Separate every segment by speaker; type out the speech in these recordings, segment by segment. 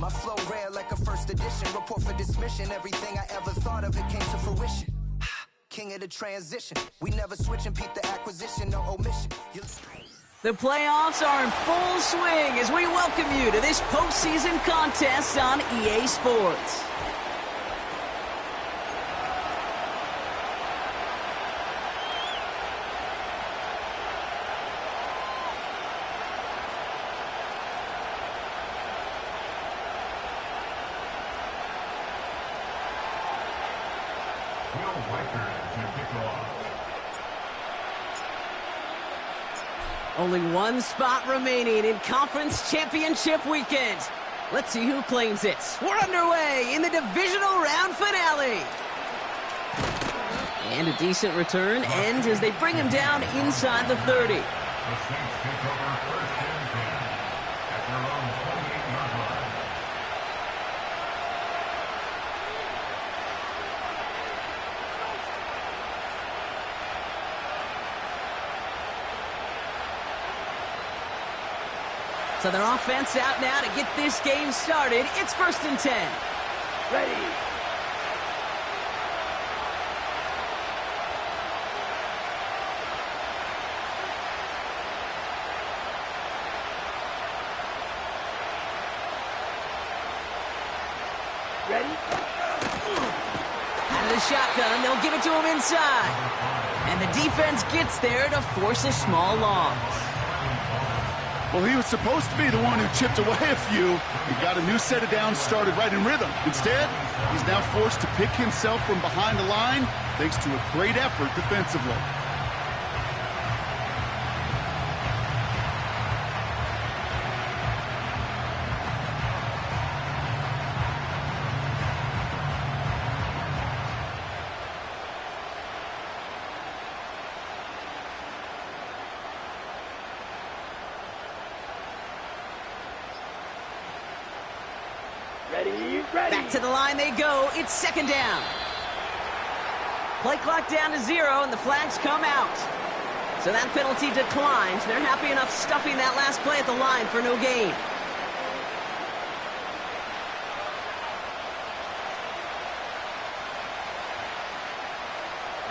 Speaker 1: My flow rare like a first edition. Report for dismission. Everything I ever thought of, it came to fruition. King of the transition. We never switch and peep the acquisition, no omission.
Speaker 2: The playoffs are in full swing as we welcome you to this postseason contest on EA Sports. Only one spot remaining in Conference Championship Weekend. Let's see who claims it. We're underway in the divisional round finale. And a decent return ends as they bring him down inside the 30. So their offense out now to get this game started. It's 1st and 10.
Speaker 3: Ready. Ready.
Speaker 2: Out of the shotgun, they'll give it to him inside. And the defense gets there to force a small loss.
Speaker 4: Well, he was supposed to be the one who chipped away a few. He got a new set of downs started right in rhythm. Instead, he's now forced to pick himself from behind the line thanks to a great effort defensively.
Speaker 2: Back to the line they go. It's 2nd down. Play clock down to 0, and the flags come out. So that penalty declines. They're happy enough stuffing that last play at the line for no gain.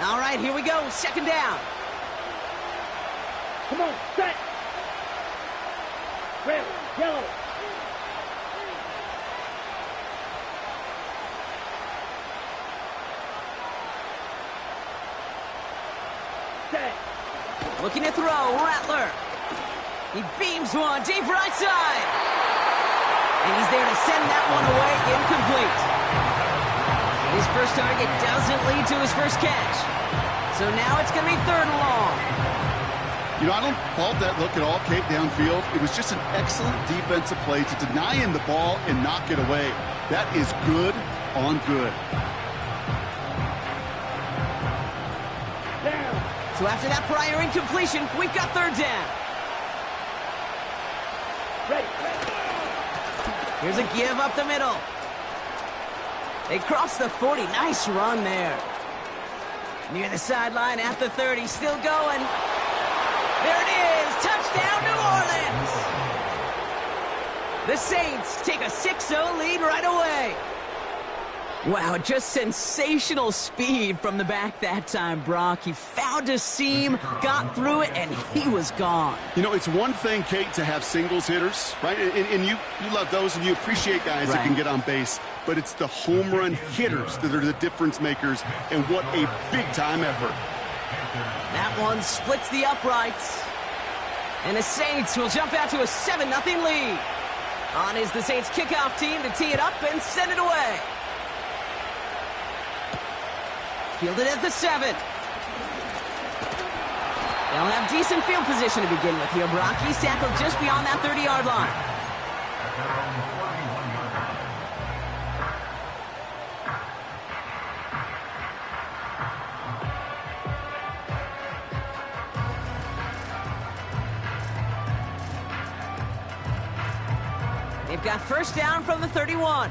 Speaker 2: All right, here we go. 2nd down.
Speaker 3: Come on, set. Red, yellow.
Speaker 2: Looking to throw, Rattler. He beams one, deep right side. And he's there to send that one away, incomplete. His first target doesn't lead to his first catch. So now it's going to be 3rd and long.
Speaker 4: You know, I don't fault that look at all, Kate, downfield. It was just an excellent defensive play to deny him the ball and knock it away. That is good on good.
Speaker 2: So after that prior incompletion, we've got 3rd down.
Speaker 3: Ready.
Speaker 2: Here's a give up the middle. They cross the 40. Nice run there. Near the sideline at the 30. Still going. There it is. Touchdown, New Orleans. The Saints take a 6-0 lead right away. Wow, just sensational speed from the back that time, Brock. He found a seam, got through it, and he was gone.
Speaker 4: You know, it's one thing, Kate, to have singles hitters, right? And you love those, and you appreciate guys that can get on base. But it's the home run hitters that are the difference makers, and what a big-time effort.
Speaker 2: That one splits the uprights. And the Saints will jump out to a 7-0 lead. On is the Saints kickoff team to tee it up and send it away. Fielded at the 7. They'll have decent field position to begin with here. Brock, he's tackled just beyond that 30-yard line. They've got 1st down from the 31.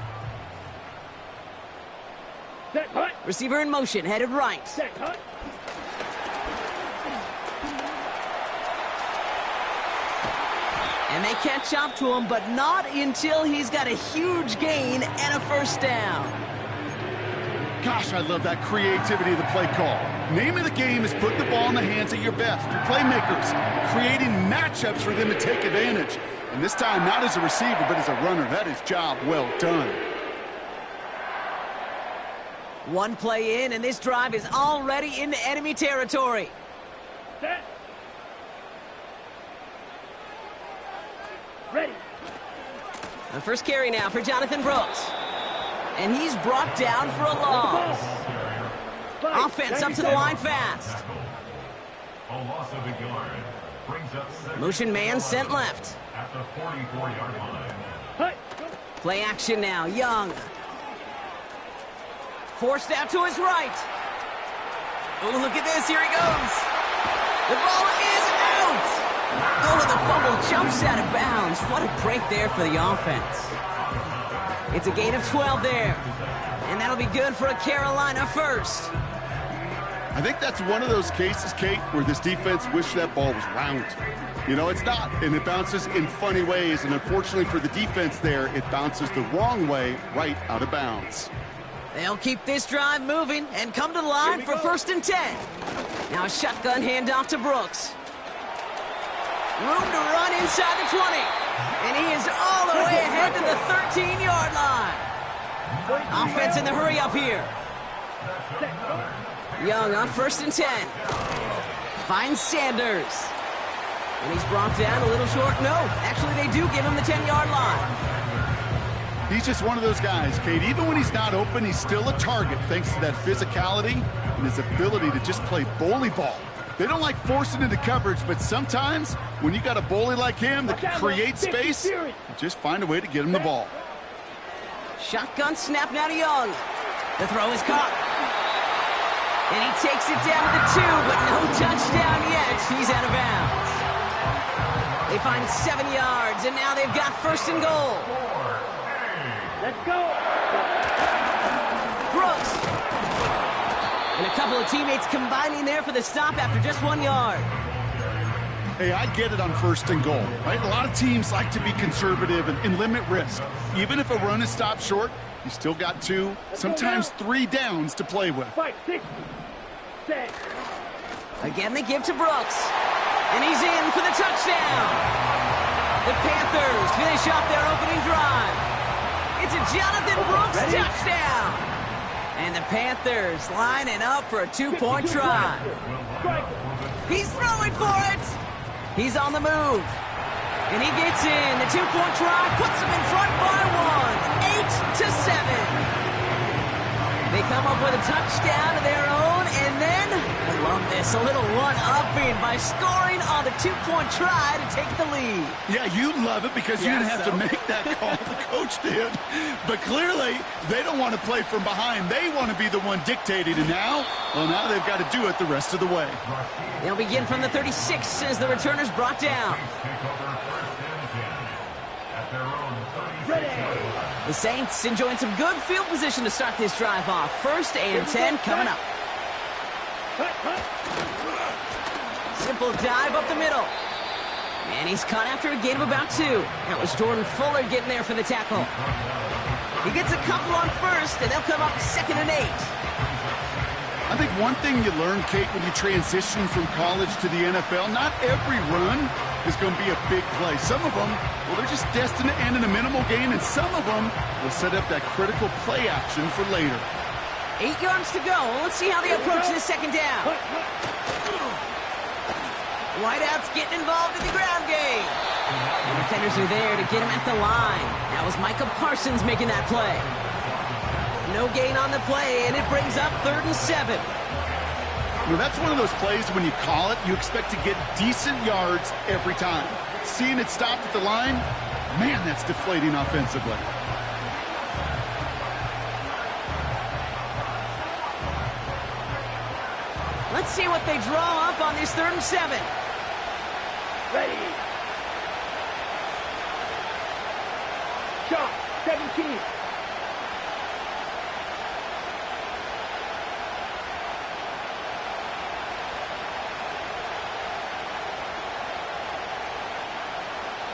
Speaker 3: Set, hut.
Speaker 2: Receiver in motion, headed right.
Speaker 3: Set, hut.
Speaker 2: And they catch up to him, but not until he's got a huge gain and a first down.
Speaker 4: Gosh, I love that creativity of the play call. Name of the game is putting the ball in the hands of your best, your playmakers, creating matchups for them to take advantage. And this time, not as a receiver, but as a runner. That is job well done.
Speaker 2: One play in, and this drive is already into enemy territory.
Speaker 3: Set. Ready.
Speaker 2: The first carry now for Jonathan Brooks. And he's brought down for a loss. Offense up to the line fast.
Speaker 5: A loss of a yard brings up second.
Speaker 2: Motion man sent left.
Speaker 5: At the 44-yard line.
Speaker 3: Hut.
Speaker 2: Play action now. Young. Forced out to his right. Oh, look at this. Here he goes. The ball is out. Oh, the fumble jumps out of bounds. What a break there for the offense. It's a gain of 12 there. And that'll be good for a Carolina first.
Speaker 4: I think that's one of those cases, Kate, where this defense wished that ball was round. You know, it's not, and it bounces in funny ways, and unfortunately for the defense there, it bounces the wrong way right out of bounds.
Speaker 2: They'll keep this drive moving and come to the line for 1st and 10. Now a shotgun handoff to Brooks. Room to run inside the 20. And he is all the way ahead to the 13-yard line. Offense in the hurry up here. Young on 1st and 10. Finds Sanders. And he's brought down a little short. No, actually they do give him the 10-yard line.
Speaker 4: He's just one of those guys, Kate. Even when he's not open, he's still a target thanks to that physicality and his ability to just play bully ball. They don't like forcing into coverage, but sometimes when you got a bully like him that can create space, you just find a way to get him the ball.
Speaker 2: Shotgun snap now to Young. The throw is caught. And he takes it down to the 2, but no touchdown yet. He's out of bounds. They find 7 yards, and now they've got 1st and goal.
Speaker 3: Let's go.
Speaker 2: Brooks. And a couple of teammates combining there for the stop after just 1 yard.
Speaker 4: Hey, I get it on 1st and goal, right? A lot of teams like to be conservative and limit risk. Even if a run is stopped short, you still got 2, sometimes 3 downs to play with.
Speaker 3: 5, 6, 7.
Speaker 2: Again, they give to Brooks. And he's in for the touchdown. The Panthers finish off their opening drive. It's a Jonathan Brooks touchdown. And the Panthers lining up for a 2-point try. He's throwing for it. He's on the move. And he gets in. The 2-point try puts him in front by 1. 8-7. They come up with a touchdown of their own, and then, I love this, a little one-upping by scoring on the 2-point try to take the lead.
Speaker 4: Yeah, you love it because you didn't have to make that call. The coach did. But clearly, they don't want to play from behind. They want to be the one dictating, and now they've got to do it the rest of the way.
Speaker 2: They'll begin from the 36 as the returner's brought down. The Saints enjoying some good field position to start this drive off. 1st and 10 coming up. Simple dive up the middle. And he's caught after a gain of about 2. That was Jordan Fuller getting there for the tackle. He gets a couple on 1st, and they'll come up 2nd and 8.
Speaker 4: I think one thing you learn, Kate, when you transition from college to the NFL, not every run is going to be a big play. Some of them, well, they're just destined to end in a minimal gain, and some of them will set up that critical play action for later.
Speaker 2: 8 yards to go. Let's see how they approach this 2nd down. Wideouts getting involved in the ground game. And defenders are there to get him at the line. That was Micah Parsons making that play. No gain on the play, and it brings up 3rd and 7.
Speaker 4: Well, that's one of those plays when you call it, you expect to get decent yards every time. Seeing it stopped at the line, man, that's deflating offensively.
Speaker 2: Let's see what they draw up on this 3rd and 7.
Speaker 3: Ready. Shot. 17.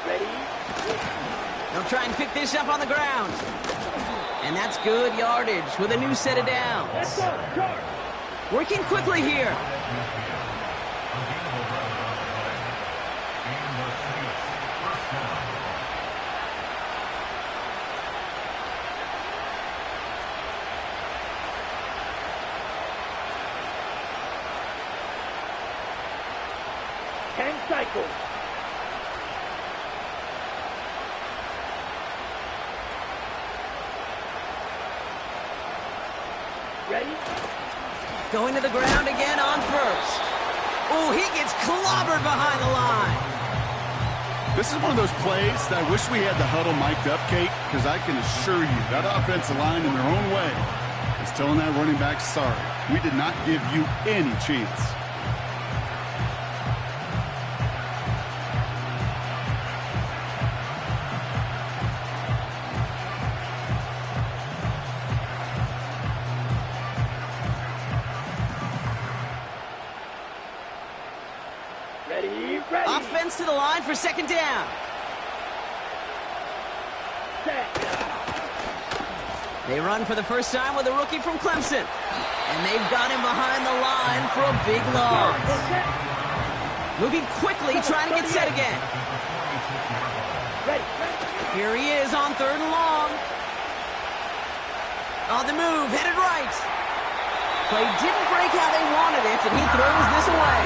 Speaker 3: Ready.
Speaker 2: try and pick this up on the ground. And that's good yardage with a new set of downs.
Speaker 3: Let's go. Charge.
Speaker 2: Working quickly here.
Speaker 3: Cycle. Ready?
Speaker 2: Going to the ground again on first. Oh, he gets clobbered behind the line.
Speaker 4: This is one of those plays that I wish we had the huddle mic'd up, Kate, because I can assure you that offensive line in their own way is telling that running back, sorry, we did not give you any chance.
Speaker 2: Offense to the line for second down.
Speaker 3: Set.
Speaker 2: They run for the first time with a rookie from Clemson. And they've got him behind the line for a big loss. Moving quickly, trying to get set again.
Speaker 3: Ready.
Speaker 2: Here he is on third and long. On the move, headed right. Play didn't break how they wanted it, and he throws this away.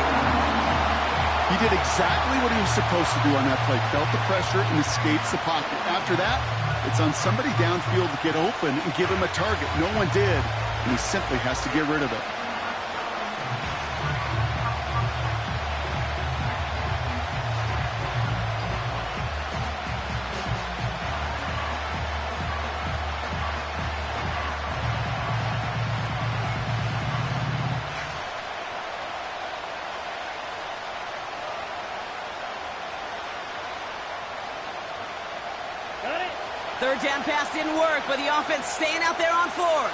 Speaker 4: He did exactly what he was supposed to do on that play. Felt the pressure and escapes the pocket. After that, it's on somebody downfield to get open and give him a target. No one did, and he simply has to get rid of it.
Speaker 2: Third down pass didn't work, but the offense staying out there on fourth.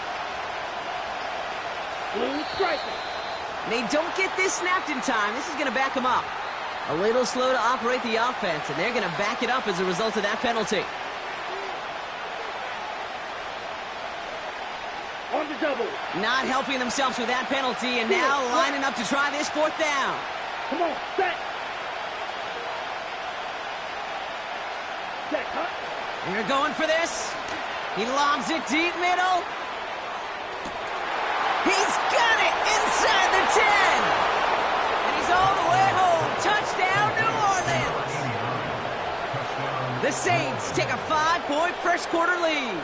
Speaker 3: Blue striker.
Speaker 2: They don't get this snapped in time. This is going to back them up. A little slow to operate the offense, and they're going to back it up as a result of that penalty.
Speaker 3: On the double.
Speaker 2: Not helping themselves with that penalty, and now lining up to try this fourth down.
Speaker 3: Come on, set. Set, cut.
Speaker 2: They're going for this. He lobs it deep middle. He's got it inside the 10. And he's all the way home. Touchdown, New Orleans. The Saints take a 5-point first quarter lead.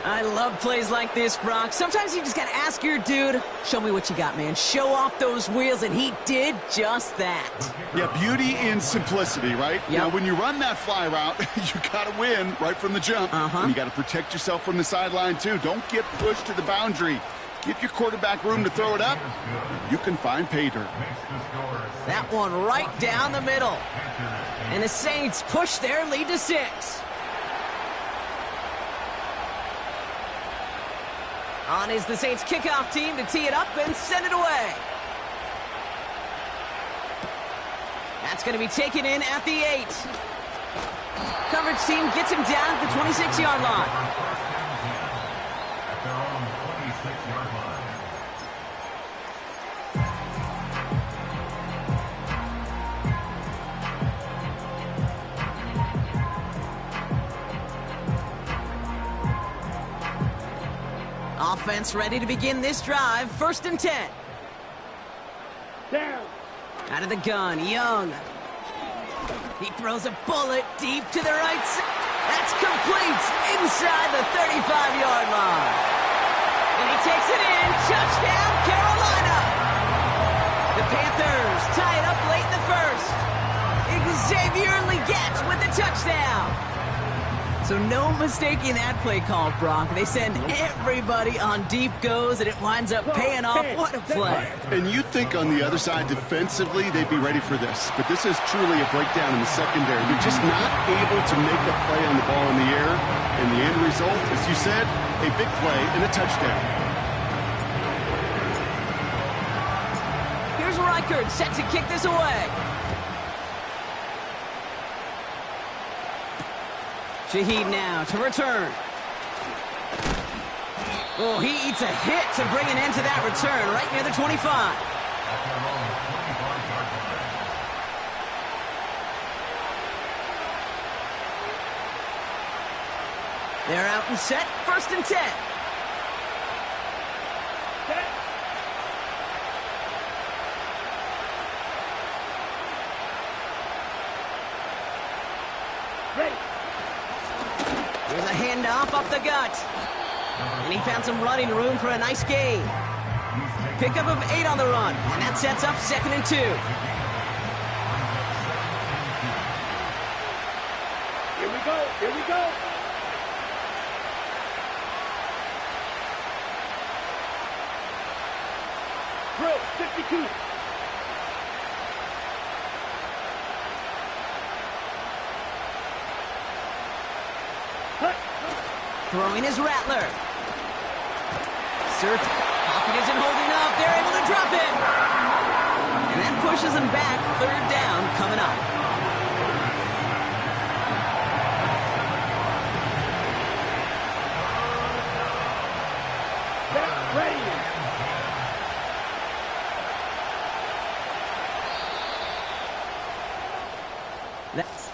Speaker 2: I love plays like this, Brock. Sometimes you just got to ask your dude, show me what you got, man. Show off those wheels, and he did just that.
Speaker 4: Yeah, beauty in simplicity, right?
Speaker 2: Yep.
Speaker 4: Now, when you run that fly route, you got to win right from the jump. And you got to protect yourself from the sideline, too. Don't get pushed to the boundary. Give your quarterback room to throw it up. You can find pay dirt.
Speaker 2: That one right down the middle. And the Saints push their lead to 6. On is the Saints kickoff team to tee it up and send it away. That's going to be taken in at the 8. Coverage team gets him down at the 26-yard line.
Speaker 5: At their own 26-yard line.
Speaker 2: Offense ready to begin this drive. 1st and 10.
Speaker 3: Down.
Speaker 2: Out of the gun, Young. He throws a bullet deep to the right side. That's complete inside the 35-yard line. And he takes it in. Touchdown, Carolina. The Panthers tie it up late in the first. Xavier Legette with the touchdown. So no mistaking that play call, Brock. They send everybody on deep goes, and it winds up paying off. What a play.
Speaker 4: And you'd think on the other side defensively they'd be ready for this. But this is truly a breakdown in the secondary. They're just not able to make a play on the ball in the air. And the end result, as you said, a big play and a touchdown.
Speaker 2: Here's Reichert set to kick this away. Shaheed now to return. Oh, he eats a hit to bring an end to that return right near the 25. They're out and set, 1st and 10.
Speaker 3: Set. Ready.
Speaker 2: Here's a handoff up the gut. And he found some running room for a nice gain. Pickup of 8 on the run, and that sets up 2nd and 2.
Speaker 3: Here we go. Here we go. Drill 52. Cut.
Speaker 2: Throwing his Rattler. Sir, pocket isn't holding up. They're able to drop it. And that pushes him back. 3rd down coming up.
Speaker 3: Set. Ready.
Speaker 2: That's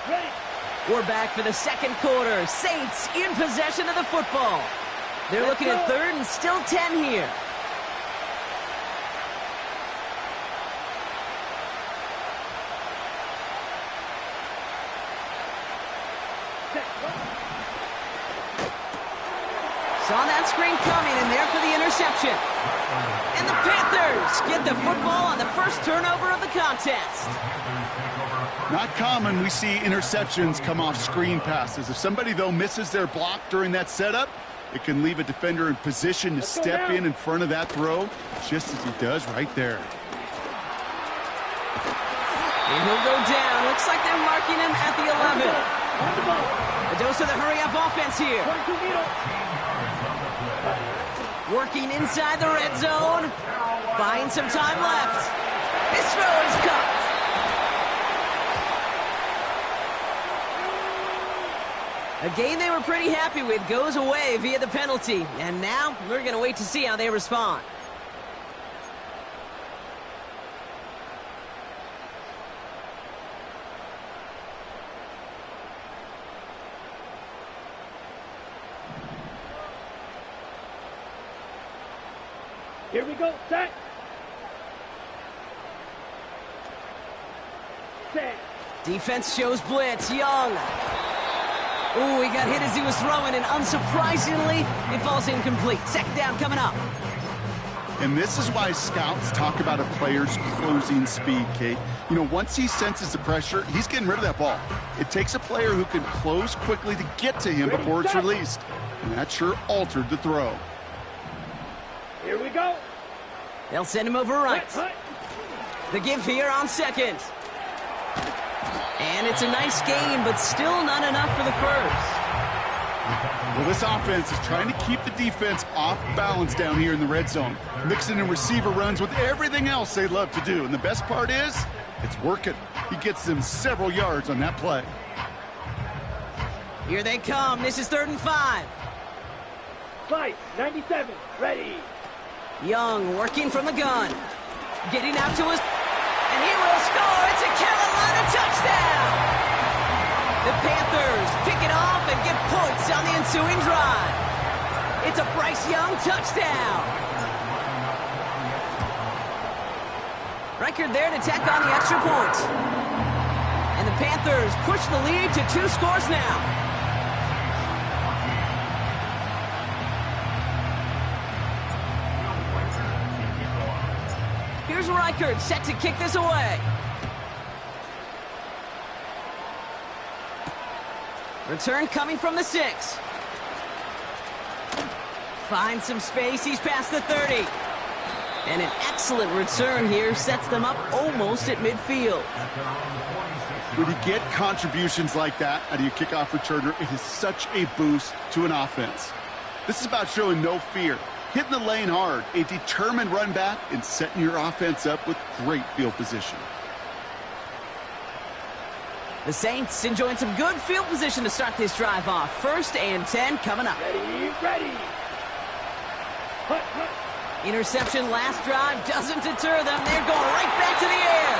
Speaker 3: Ready.
Speaker 2: We're back for the 2nd quarter. Saints in possession of the football. They're looking at 3rd and still 10 here.
Speaker 3: Set.
Speaker 2: Saw that screen coming, and there for the interception. And the Panthers get the football on the first turnover of the contest.
Speaker 4: Not common we see interceptions come off screen passes. If somebody, though, misses their block during that setup, it can leave a defender in position to step in front of that throw, just as he does right there.
Speaker 2: And he'll go down. Looks like they're marking him at the 11.
Speaker 3: On the ball.
Speaker 2: A dose of the hurry-up offense here.
Speaker 3: 22 meter.
Speaker 2: Working inside the red zone. Buying some time left. This throw is caught. A game they were pretty happy with goes away via the penalty. And now we're going to wait to see how they respond.
Speaker 3: Here we go. Set. Set.
Speaker 2: Defense shows blitz. Young. Ooh, he got hit as he was throwing, and unsurprisingly, it falls incomplete. 2nd down coming up.
Speaker 4: And this is why scouts talk about a player's closing speed, Kate. You know, once he senses the pressure, he's getting rid of that ball. It takes a player who can close quickly to get to him before it's released. And that sure altered the throw.
Speaker 3: Here we go.
Speaker 2: They'll send him over right.
Speaker 3: Cut.
Speaker 2: The give here on 2nd. And it's a nice gain, but still not enough for the first.
Speaker 4: Well, this offense is trying to keep the defense off balance down here in the red zone, mixing in receiver runs with everything else they love to do. And the best part is, it's working. He gets them several yards on that play.
Speaker 2: Here they come. This is 3rd and 5.
Speaker 3: Slice. 97. Ready.
Speaker 2: Young working from the gun. Getting out to his... And he will score. It's a Carolina touchdown. The Panthers pick it off and get points on the ensuing drive. It's a Bryce Young touchdown. Record there to tack on the extra point. And the Panthers push the lead to 2 scores now. Here's Reichert set to kick this away. Return coming from the 6. Finds some space. He's past the 30. And an excellent return here sets them up almost at midfield.
Speaker 4: When you get contributions like that out of your kickoff returner, it is such a boost to an offense. This is about showing no fear, hitting the lane hard, a determined run back, and setting your offense up with great field position.
Speaker 2: The Saints enjoying some good field position to start this drive off. 1st and 10 coming up.
Speaker 3: Ready, ready. Hut, hut.
Speaker 2: Interception last drive doesn't deter them. They're going right back to the air.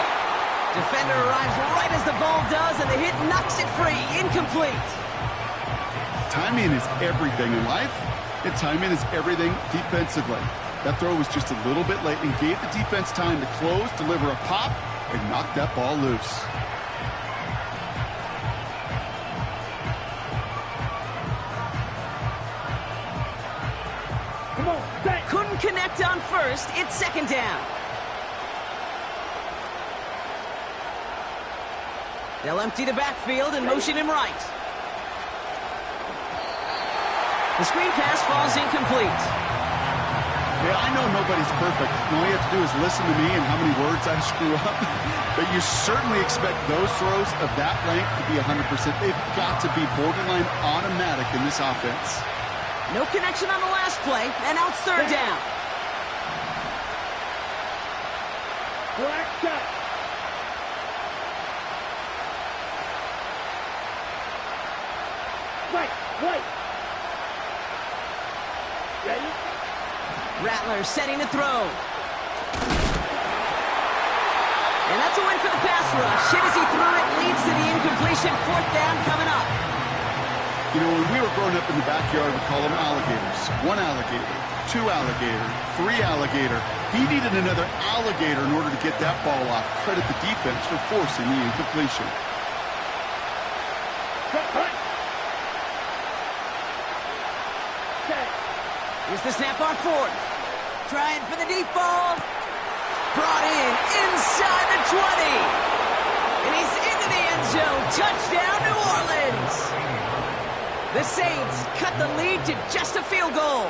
Speaker 2: Defender arrives right as the ball does, and the hit knocks it free. Incomplete.
Speaker 4: Timing is everything in life, and timing is everything defensively. That throw was just a little bit late and gave the defense time to close, deliver a pop, and knock that ball loose.
Speaker 3: Come on, set.
Speaker 2: Couldn't connect on first. It's 2nd down. They'll empty the backfield and motion him right. The screen pass falls incomplete.
Speaker 4: Yeah, I know nobody's perfect. All you have to do is listen to me and how many words I screw up. But you certainly expect those throws of that length to be 100%. They've got to be borderline automatic in this offense.
Speaker 2: No connection on the last play, and now it's 3rd down.
Speaker 3: Black shot. Right. Ready?
Speaker 2: Rattler setting to throw. And that's a win for the pass rush. Hit as he threw it, leads to the incompletion. 4th down coming up.
Speaker 4: You know, when we were growing up in the backyard, we call them alligators. 1 alligator, 2 alligator, 3 alligator. He needed another alligator in order to get that ball off. Credit the defense for forcing the incompletion.
Speaker 3: Hut. Set.
Speaker 2: Here's the snap on 4th. Trying for the deep ball. Brought in inside the 20. And he's into the end zone. Touchdown, New Orleans. The Saints cut the lead to just a field goal.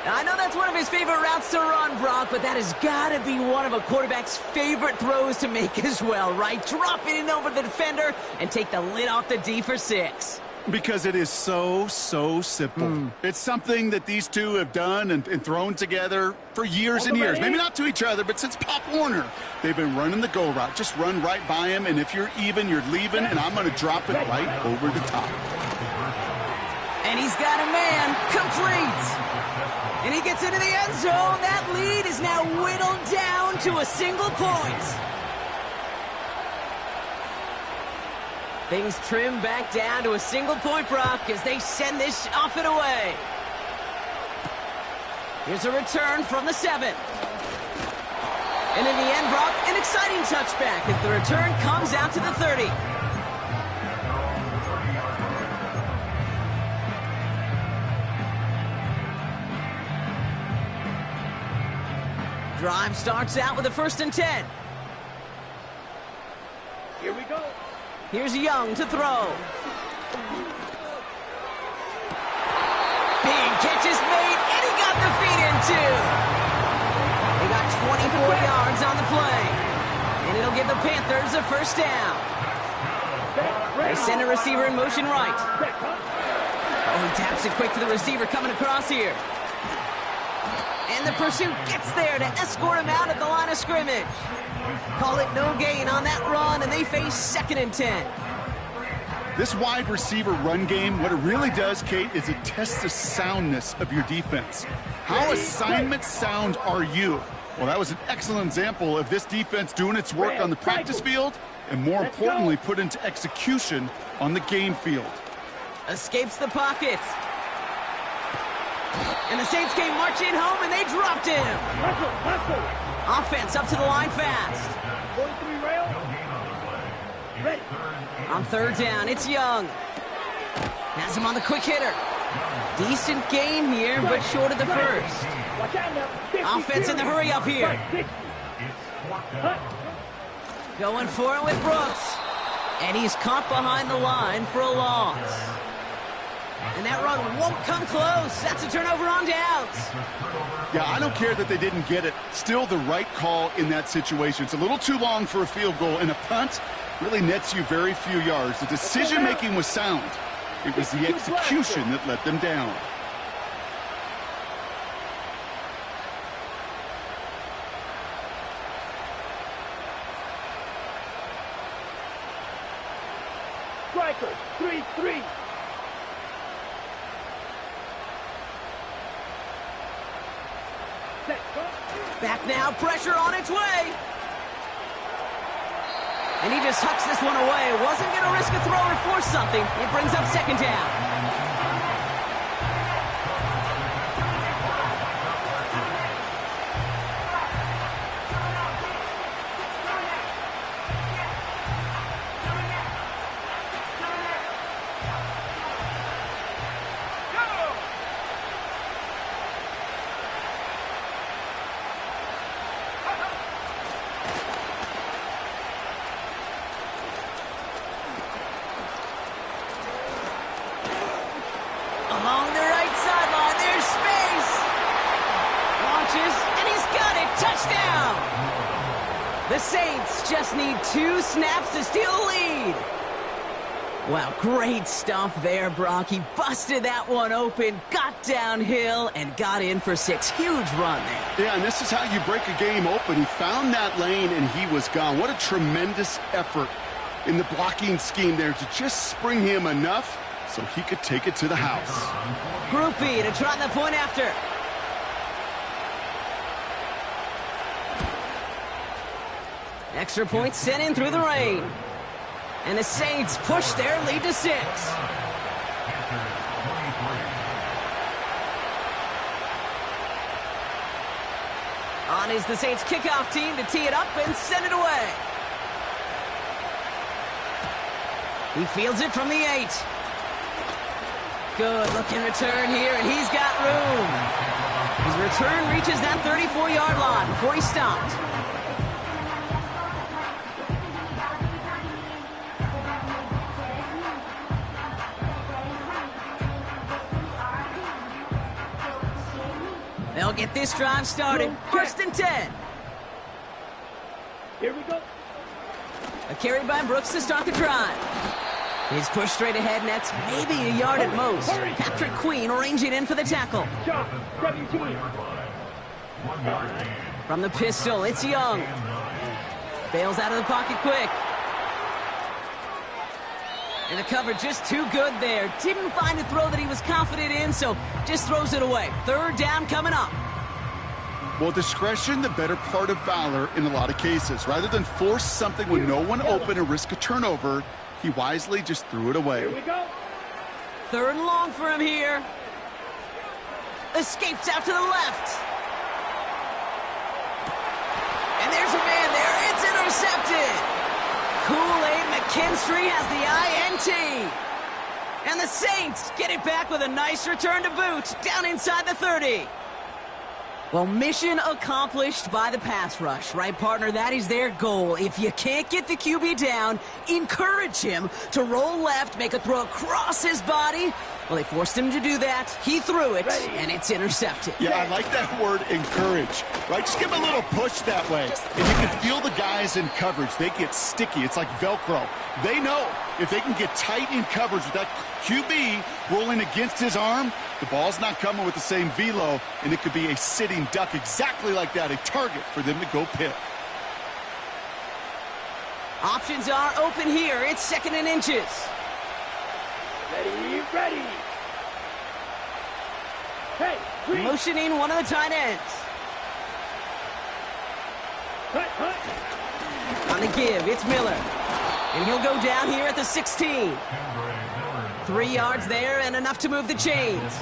Speaker 2: Now, I know that's one of his favorite routes to run, Brock, but that has got to be one of a quarterback's favorite throws to make as well, right? Drop it in over the defender and take the lid off the D for 6.
Speaker 4: Because it is so simple. It's something that these two have done and thrown together for years and years. Maybe not to each other, but since Pop Warner. They've been running the go route. Just run right by him, and if you're even, you're leaving, and I'm going to drop it right over the top.
Speaker 2: And he's got a man. Complete. And he gets into the end zone. That lead is now whittled down to a single point. Things trim back down to a single point, Brock, as they send this off and away. Here's a return from the 7. And in the end, Brock, an exciting touchback as the return comes out to the 30. Drive starts out with a 1st and 10.
Speaker 3: Here we go.
Speaker 2: Here's Young to throw. Big catch is made, and he got the feet in too. They got 24 yards on the play, and it'll give the Panthers a 1st down. They send a receiver in motion right. Oh, he taps it quick to the receiver coming across here. And the pursuit gets there to escort him out at the line of scrimmage. Call it no gain on that run, and they face 2nd and 10.
Speaker 4: This wide receiver run game, what it really does, Kate, is it tests the soundness of your defense. How assignment sound are you? Well, that was an excellent example of this defense doing its work on the practice field and, more importantly, put into execution on the game field.
Speaker 2: Escapes the pocket. And the Saints came marching home, and they dropped him.
Speaker 3: Hustle.
Speaker 2: Offense up to the line fast.
Speaker 3: 43 rail. Ready.
Speaker 2: On 3rd down, it's Young. Has him on the quick hitter. Decent gain here, but short of the 1st.
Speaker 3: Watch out now.
Speaker 2: Offense in the hurry up here. Going for it with Brooks. And he's caught behind the line for a loss. And that run won't come close. That's a turnover on downs.
Speaker 4: Yeah, I don't care that they didn't get it. Still the right call in that situation. It's a little too long for a field goal, and a punt really nets you very few yards. The decision-making was sound. It was the execution that let them down.
Speaker 3: Strikers, 3-3. Set, go.
Speaker 2: Back now, pressure on its way. And he just hucks this one away. Wasn't going to risk a throw or force something. It brings up second down. Along the right sideline, there's space. Launches, and he's got it. Touchdown! The Saints just need 2 snaps to steal the lead. Wow, great stuff there, Brock. He busted that one open, got downhill, and got in for 6. Huge run there.
Speaker 4: Yeah, and this is how you break a game open. He found that lane, and he was gone. What a tremendous effort in the blocking scheme there to just spring him enough so he could take it to the house.
Speaker 2: Group B to try the point after. Extra point sent in through the rain. And the Saints push their lead to 6. On is the Saints kickoff team to tee it up and send it away. He fields it from the 8. Good looking return here, and he's got room. His return reaches that 34-yard line before he stopped. They'll get this drive started. First and 10.
Speaker 3: Here we go.
Speaker 2: A carry by Brooks to start the drive. His push straight ahead nets maybe a yard at most. Patrick Queen arranging in for the tackle.
Speaker 3: Shot, 17.
Speaker 2: From the pistol, it's Young. Bails out of the pocket quick. And the cover just too good there. Didn't find a throw that he was confident in, so just throws it away. Third down coming up.
Speaker 4: Well, discretion, the better part of valor in a lot of cases. Rather than force something with no one open and risk a turnover, he wisely just threw it away.
Speaker 3: Here we go.
Speaker 2: Third and long for him here. Escapes out to the left. And there's a man there. It's intercepted. Kool-Aid McKinstry has the INT. And the Saints get it back with a nice return to boot down inside the 30. Well, mission accomplished by the pass rush, right, partner? That is their goal. If you can't get the QB down, encourage him to roll left, make a throw across his body. Well, they forced him to do that. He threw it, and it's intercepted.
Speaker 4: Yeah, I like that word, encourage, right? Just give him a little push that way. And you can feel the guys in coverage. They get sticky. It's like Velcro. They know if they can get tight in coverage with that QB rolling against his arm, the ball's not coming with the same velo, and it could be a sitting duck exactly like that, a target for them to go pick.
Speaker 2: Options are open here. It's second and inches.
Speaker 3: Ready, ready. Hey, green.
Speaker 2: Motioning one of the tight ends.
Speaker 3: Hut, hut.
Speaker 2: On the give, it's Miller. And he'll go down here at the 16. 3 yards there and enough to move the chains.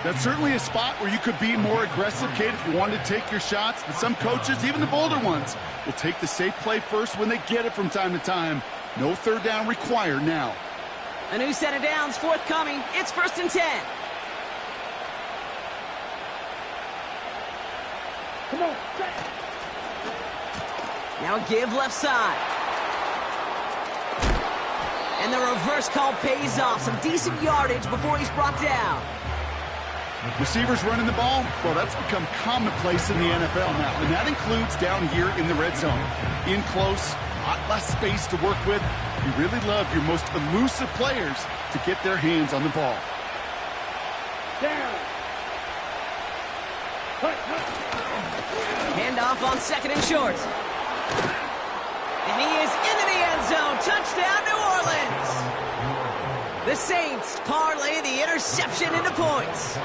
Speaker 4: That's certainly a spot where you could be more aggressive, Kate, if you wanted to take your shots. But some coaches, even the bolder ones, will take the safe play first when they get it from time to time. No third down required now.
Speaker 2: A new set of downs forthcoming. It's first and 10.
Speaker 3: Come on, set.
Speaker 2: Now give left side. And the reverse call pays off. Some decent yardage before he's brought down.
Speaker 4: Receivers running the ball, well, that's become commonplace in the NFL now, and that includes down here in the red zone. In close, a lot less space to work with. You really love your most elusive players to get their hands on the ball.
Speaker 3: Down.
Speaker 2: Handoff on 2nd and short. And he is into the end zone. Touchdown, New Orleans. The Saints parlay the interception into points.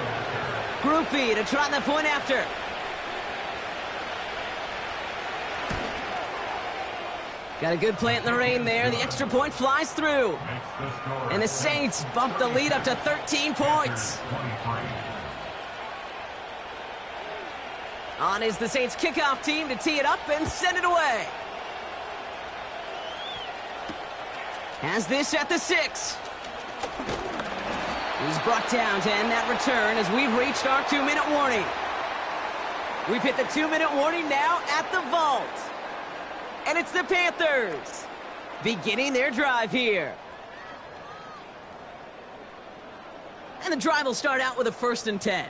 Speaker 2: Group B to try the point after. Got a good plant in the rain there. The extra point flies through. And the Saints bump the lead up to 13 points. On is the Saints kickoff team to tee it up and send it away. Has this at the 6. He's brought down to end that return as we've reached our 2-minute warning. We've hit the 2-minute warning now at the vault. And it's the Panthers beginning their drive here. And the drive will start out with a 1st and 10.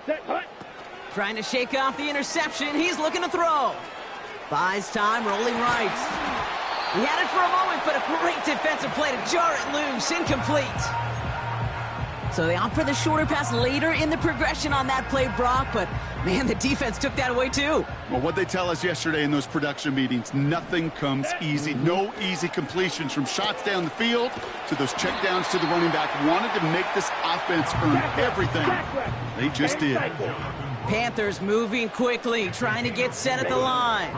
Speaker 3: Set, hut.
Speaker 2: Trying to shake off the interception. He's looking to throw. Buys time, rolling right. He had it for a moment, but a great defensive play to jar it loose. Incomplete. So they opt for the shorter pass later in the progression on that play, Brock, but man, the defense took that away too.
Speaker 4: Well, what they tell us yesterday in those production meetings, nothing comes easy. No easy completions from shots down the field to those checkdowns to the running back. Wanted to make this offense earn everything. They just did.
Speaker 2: Panthers moving quickly, trying to get set at the line.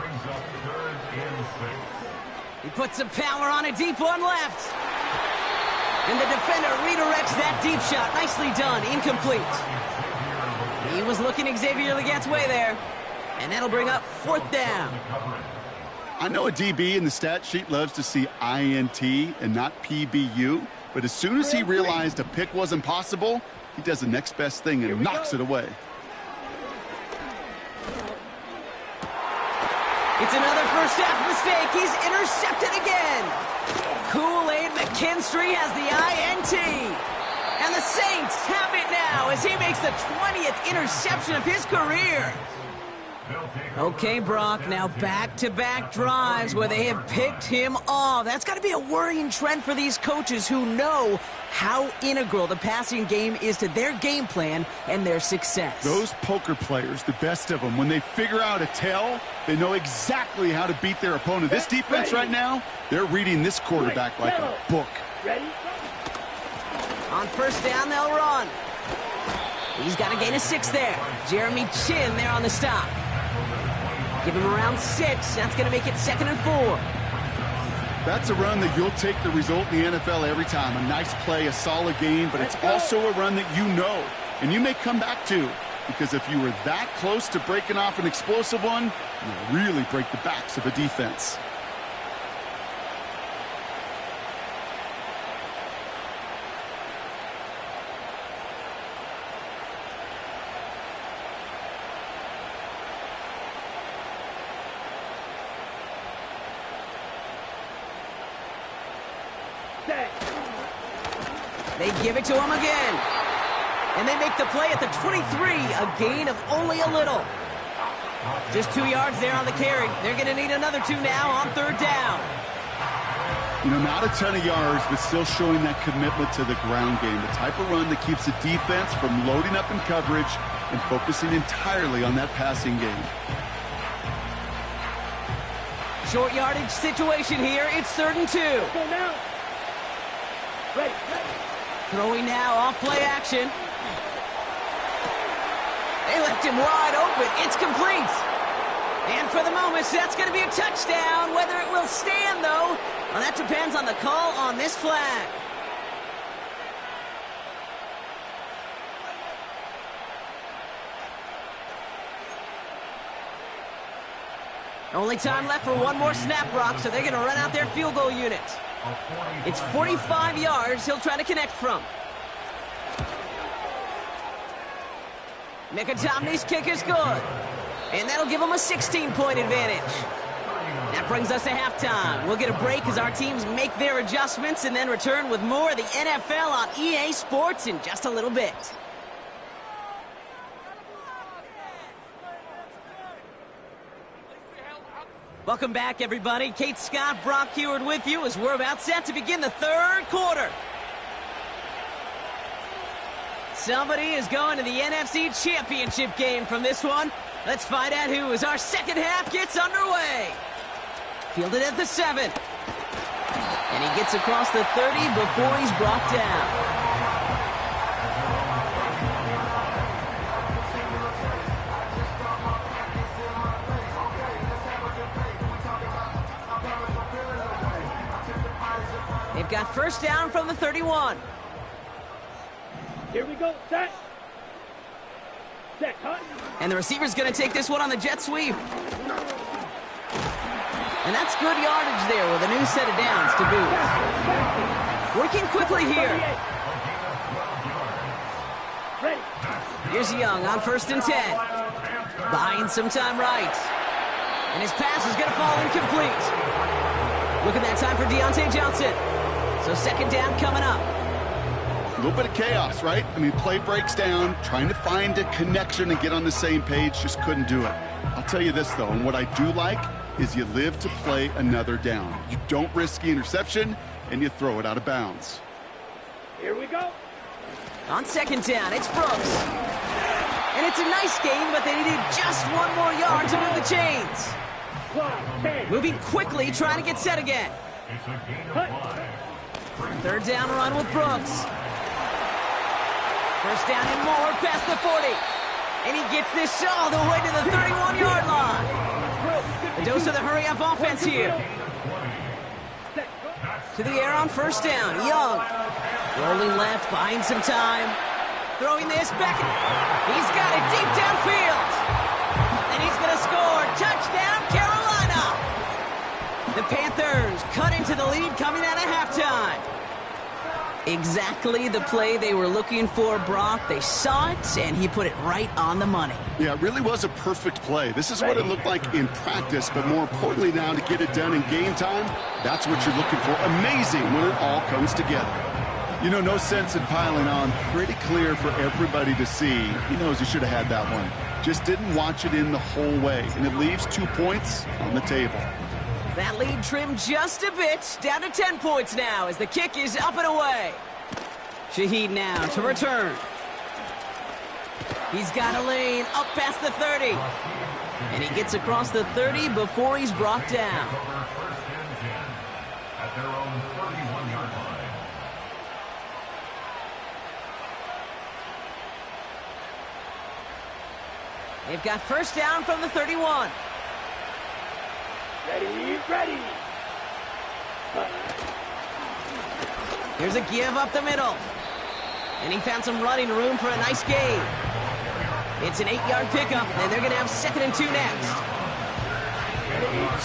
Speaker 2: He puts some power on a deep one left. And the defender redirects that deep shot. Nicely done. Incomplete. He was looking Xavier Legat's way there. And that'll bring up 4th down.
Speaker 4: I know a DB in the stat sheet loves to see INT and not PBU, but as soon as he realized a pick wasn't possible, he does the next best thing and knocks it away.
Speaker 2: It's another first half mistake. He's intercepted again. Kool-Aid McKinstry has the INT. And the Saints have it now as he makes the 20th interception of his career. Okay, Brock, now back-to-back drives where they have picked him off. That's got to be a worrying trend for these coaches who know how integral the passing game is to their game plan and their success.
Speaker 4: Those poker players, the best of them, when they figure out a tell, they know exactly how to beat their opponent. This defense right now, they're reading this quarterback like a book.
Speaker 3: Ready?
Speaker 2: On 1st down, they'll run. He's got to gain a 6 there. Jeremy Chin there on the stop. Give him around 6. That's going to make it 2nd and 4.
Speaker 4: That's a run that you'll take the result in the NFL every time. A nice play, a solid game, but it's also a run that you know, and you may come back to, because if you were that close to breaking off an explosive one, you'll really break the backs of a defense.
Speaker 2: They give it to him again. And they make the play at the 23, a gain of only a little. Just 2 yards there on the carry. They're going to need another 2 now on 3rd down.
Speaker 4: You know, not a ton of yards, but still showing that commitment to the ground game. The type of run that keeps the defense from loading up in coverage and focusing entirely on that passing game.
Speaker 2: Short yardage situation here. It's 3rd and 2.
Speaker 3: Go now. Ready.
Speaker 2: Throwing now off play action. They left him wide open. It's complete. And for the moment, that's going to be a touchdown. Whether it will stand, though, well, that depends on the call on this flag. Only time left for one more snap, Brock, so they're going to run out their field goal unit. It's 45 yards he'll try to connect from. Mickey Tomney's kick is good. And that'll give him a 16-point advantage. That brings us to halftime. We'll get a break as our teams make their adjustments and then return with more of the NFL on EA Sports in just a little bit. Welcome back, everybody. Kate Scott, Brock Heward with you as we're about set to begin the third quarter. Somebody is going to the NFC Championship game from this one. Let's find out who as our second half gets underway. Fielded at the 7. And he gets across the 30 before he's brought down. They've got first down from the 31.
Speaker 3: Here we go. Set. Set. Hut.
Speaker 2: And the receiver's going to take this one on the jet sweep. And that's good yardage there with a new set of downs to boot. Working quickly here.
Speaker 3: Ready.
Speaker 2: Here's Young on 1st and 10. Buying some time right. And his pass is going to fall incomplete. Look at that time for Deontay Johnson. So second down coming up.
Speaker 4: A little bit of chaos, right? I mean, play breaks down, trying to find a connection and get on the same page, just couldn't do it. I'll tell you this, though, and what I do like is you live to play another down. You don't risk the interception, and you throw it out of bounds.
Speaker 3: Here we go.
Speaker 2: On second down, it's Brooks. And it's a nice gain, but they needed just one more yard to move the chains. Moving quickly, trying to get set again.
Speaker 5: It's a gain of 5.
Speaker 2: Third down run with Brooks. First down and more past the 40. And he gets this all the way to the 31-yard line. A dose of the hurry-up offense here. To the air on first down. Young. Rolling left, buying some time. Throwing this back. He's got it deep downfield. And he's going to score. Touchdown, Carolina. The Panthers cut into the lead coming out of halftime. Exactly the play they were looking for, Brock. They saw it, and he put it right on the money.
Speaker 4: Yeah, it really was a perfect play. This is what it looked like in practice, but more importantly now to get it done in game time, that's what you're looking for. Amazing when it all comes together. You know, no sense in piling on. Pretty clear for everybody to see. He knows he should have had that one. Just didn't watch it in the whole way, and it leaves 2 points on the table.
Speaker 2: That lead trimmed just a bit, down to 10 points now as the kick is up and away. Shaheed now to return. He's got a lane up past the 30. And he gets across the 30 before he's brought down.
Speaker 5: First and 10 at their own 31-yard line.
Speaker 2: They've got first down from the 31.
Speaker 3: Ready, ready.
Speaker 2: Here's a give up the middle. And he found some running room for a nice gain. It's an 8-yard pickup, and they're going to have 2nd and 2 next.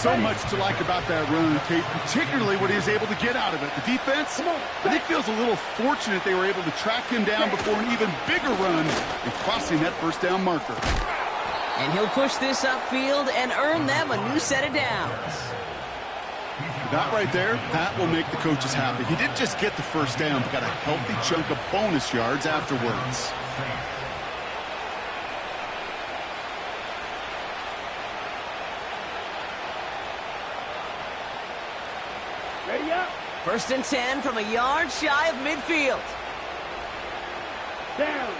Speaker 4: So much to like about that run, Kate, particularly what he was able to get out of it. The defense, I think, feels a little fortunate they were able to track him down before an even bigger run and crossing that first down marker.
Speaker 2: And he'll push this upfield and earn them a new set of downs.
Speaker 4: That right there, that will make the coaches happy. He didn't just get the first down, but got a healthy chunk of bonus yards afterwards.
Speaker 3: Ready up.
Speaker 2: First and 10 from a yard shy of midfield.
Speaker 3: Down.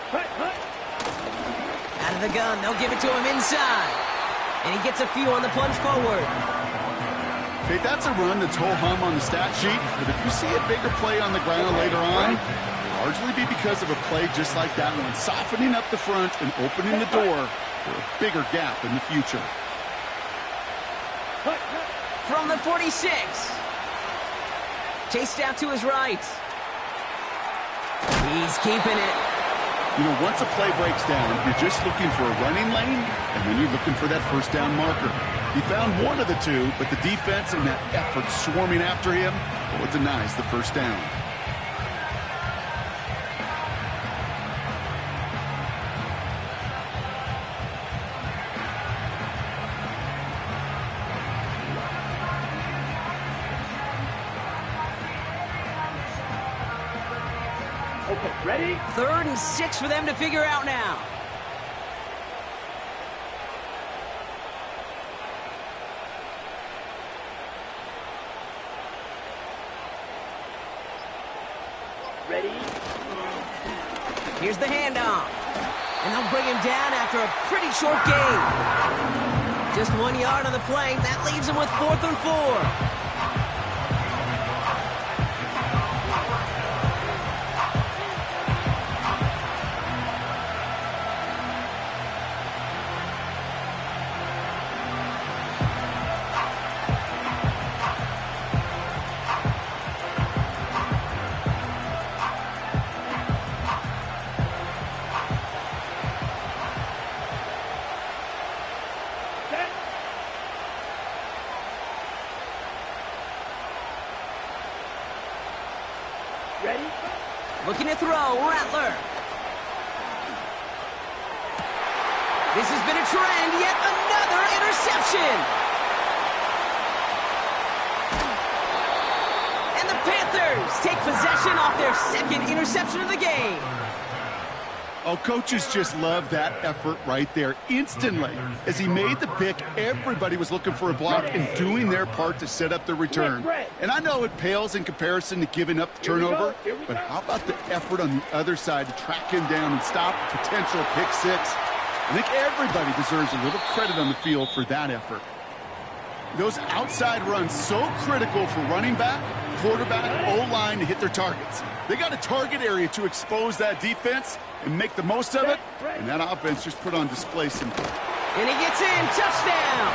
Speaker 3: Hut, hut.
Speaker 2: Out of the gun, they'll give it to him inside. And he gets a few on the plunge forward.
Speaker 4: Okay, that's a run that's ho-hum on the stat sheet, but if you see a bigger play on the ground later on, it'll largely be because of a play just like that one, softening up the front and opening the door for a bigger gap in the future.
Speaker 3: Hut, hut.
Speaker 2: From the 46. Chased out to his right. He's keeping it.
Speaker 4: You know, once a play breaks down, you're just looking for a running lane, and then you're looking for that first down marker. He found one of the two, but the defense and that effort swarming after him, well, it denies the first down.
Speaker 3: Okay, ready?
Speaker 2: 3rd and 6 for them to figure out now.
Speaker 3: Ready?
Speaker 2: Here's the handoff. And they'll bring him down after a pretty short gain. Just 1 yard on the play. That leaves him with 4th and 4.
Speaker 3: Set. Ready?
Speaker 2: Looking to throw, Rattler. This has been a trend, yet another interception. And the Panthers take possession off their 2nd interception of the game.
Speaker 4: Oh, coaches just love that effort right there instantly. As he made the pick, everybody was looking for a block and doing their part to set up the return. And I know it pales in comparison to giving up the turnover, but how about the effort on the other side to track him down and stop a potential pick 6? I think everybody deserves a little credit on the field for that effort. Those outside runs so critical for running back, quarterback, O-line to hit their targets. They got a target area to expose that defense and make the most of it, and that offense just put on display some.
Speaker 2: And he gets in, touchdown!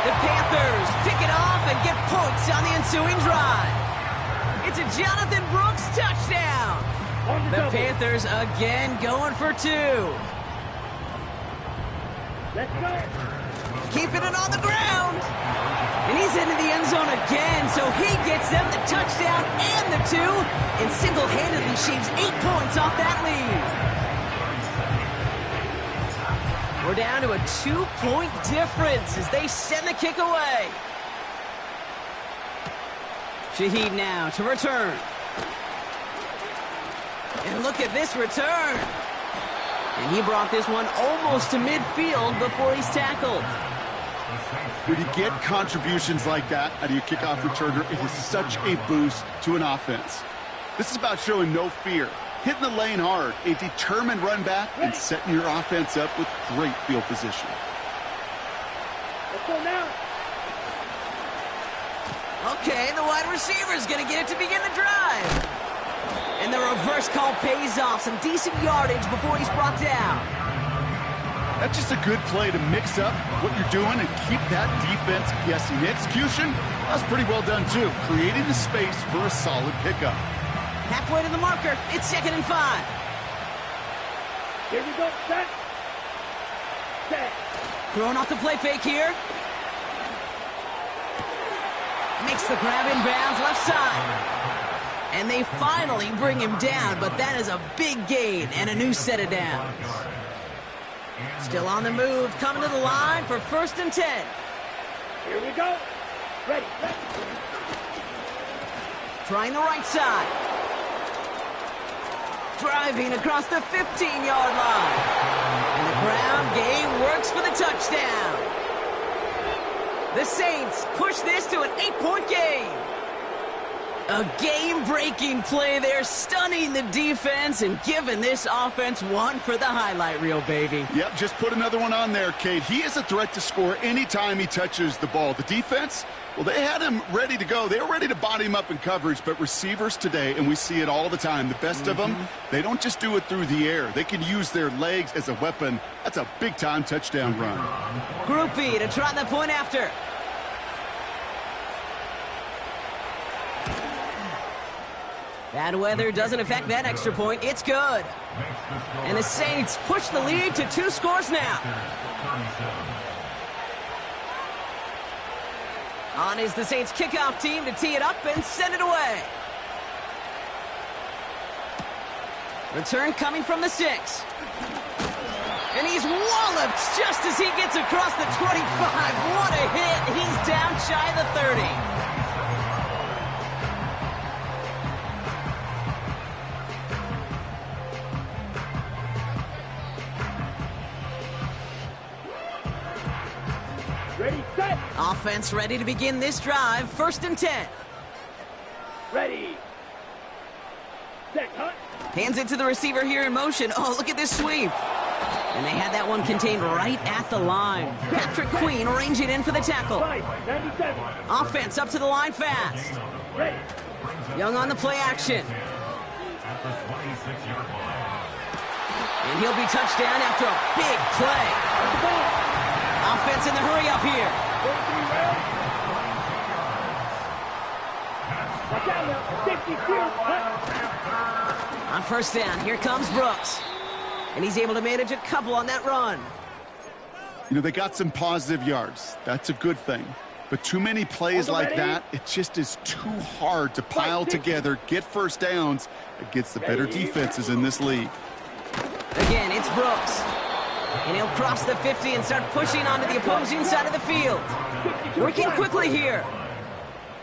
Speaker 2: The Panthers pick it off and get points on the ensuing drive. It's a Jonathan Brooks touchdown! The Panthers again going for 2.
Speaker 3: Let's go.
Speaker 2: Keeping it on the ground. And he's into the end zone again, so he gets them the touchdown and the 2, and single-handedly shaves 8 points off that lead. We're down to a 2-point difference as they send the kick away. Shaheed now to return. And look at this return. And he brought this one almost to midfield before he's tackled.
Speaker 4: When you get contributions like that out of your kickoff returner, it is such a boost to an offense. This is about showing no fear, hitting the lane hard, a determined run back, and setting your offense up with great field position.
Speaker 3: Let's go now.
Speaker 2: Okay, the wide receiver's going to get it to begin the drive. And the reverse call pays off. Some decent yardage before he's brought down.
Speaker 4: That's just a good play to mix up what you're doing and keep that defense guessing. The execution, that was pretty well done too, creating the space for a solid pickup.
Speaker 2: Halfway to the marker, it's 2nd and 5.
Speaker 3: Here we go. Set. Set.
Speaker 2: Throwing off the play fake here. Makes the grab in bounds left side. And they finally bring him down, but that is a big gain and a new set of downs. Still on the move, coming to the line for 1st and 10.
Speaker 3: Here we go. Ready. Set.
Speaker 2: Trying the right side. Driving across the 15-yard line. And the ground game works for the touchdown. The Saints push this to an 8-point game. A game-breaking play there, stunning the defense and giving this offense one for the highlight reel, baby.
Speaker 4: Yep, just put another one on there, Kate. He is a threat to score anytime he touches the ball. The defense, well, they had him ready to go. They were ready to body him up in coverage, but receivers today, and we see it all the time, the best of them, they don't just do it through the air. They can use their legs as a weapon. That's a big-time touchdown run.
Speaker 2: Group B to try the point after. Bad weather doesn't affect that extra point. It's good. And the Saints push the lead to 2 scores now. On is the Saints kickoff team to tee it up and send it away. Return coming from the 6. And he's walloped just as he gets across the 25. What a hit. He's down shy of the 30. Offense ready to begin this drive. 1st and 10.
Speaker 3: Ready. Set, hunt.
Speaker 2: Hands it to the receiver here in motion. Oh, look at this sweep. And they had that one contained right at the line. Patrick Queen arranging in for the tackle.
Speaker 3: 97.
Speaker 2: Offense up to the line fast.
Speaker 3: Ready.
Speaker 2: Young on the play action.
Speaker 5: At the 26-yard line.
Speaker 2: And he'll be touchdown after a big play.
Speaker 3: The ball.
Speaker 2: Offense in the hurry up here.
Speaker 3: 43 round. Watch out now. 52. Hunt.
Speaker 2: On 1st down, here comes Brooks. And he's able to manage a couple on that run.
Speaker 4: You know, they got some positive yards. That's a good thing. But too many plays like that, it just is too hard to pile together, get 1st downs against the better defenses in this league.
Speaker 2: Again, it's Brooks. And he'll cross the 50 and start pushing onto the opposing side of the field. Working quickly here.